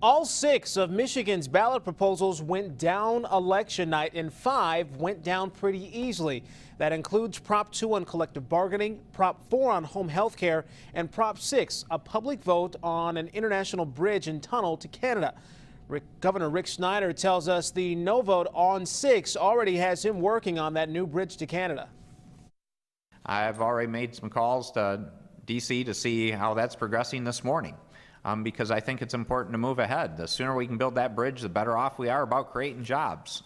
All 6 of Michigan's ballot proposals went down election night, and 5 went down pretty easily. That includes Prop 2 on collective bargaining, Prop 4 on home health care, and Prop 6, a public vote on an international bridge and tunnel to Canada. Governor Rick Snyder tells us the no vote on 6 already has him working on that new bridge to Canada. I've already made some calls to D.C. to see how that's progressing this morning. Because I think it's important to move ahead. The sooner we can build that bridge, the better off we are about creating jobs.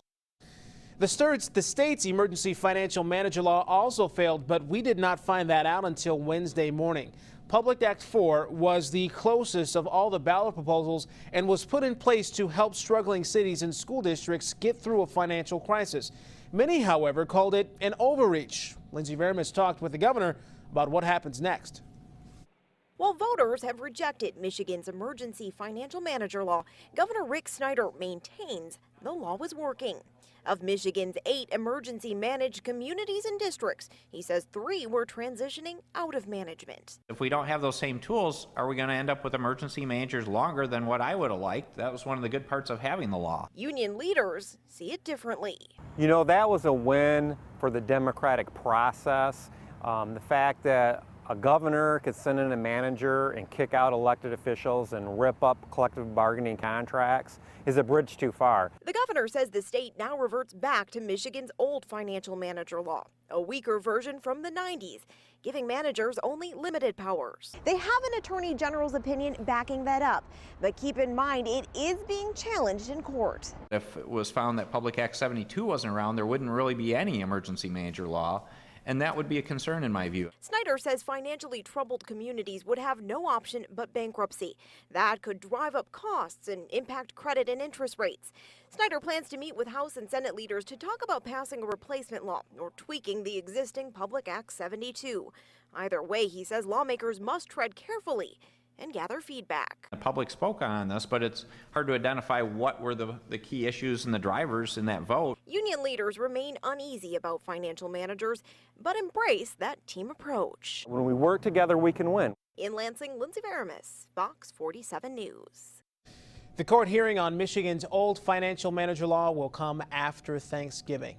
The state's emergency financial manager law also failed, but we did not find that out until Wednesday morning. Public Act 4 was the closest of all the ballot proposals and was put in place to help struggling cities and school districts get through a financial crisis. Many, however, called it an overreach. Lindsay Vermis talked with the governor about what happens next. While voters have rejected Michigan's emergency financial manager law, Governor Rick Snyder maintains the law was working. Of Michigan's 8 emergency managed communities and districts, he says 3 were transitioning out of management. If we don't have those same tools, are we going to end up with emergency managers longer than what I would have liked? That was one of the good parts of having the law. Union leaders see it differently. You know, that was a win for the democratic process. The fact that a governor could send in a manager and kick out elected officials and rip up collective bargaining contracts is a bridge too far. The governor says the state now reverts back to Michigan's old financial manager law, a weaker version from the 90s, giving managers only limited powers. They have an attorney general's opinion backing that up, but keep in mind it is being challenged in court. If it was found that Public Act 72 wasn't around, there wouldn't really be any emergency manager law. And that would be a concern in my view. Snyder says financially troubled communities would have no option but bankruptcy. That could drive up costs and impact credit and interest rates. Snyder plans to meet with House and Senate leaders to talk about passing a replacement law or tweaking the existing Public Act 72. Either way, he says lawmakers must tread carefully and gather feedback. The public spoke on this, but it's hard to identify what were the key issues and the drivers in that vote. Union leaders remain uneasy about financial managers, but embrace that team approach. When we work together, we can win. In Lansing, Lindsay Vermis, Fox 47 News. The court hearing on Michigan's old financial manager law will come after Thanksgiving.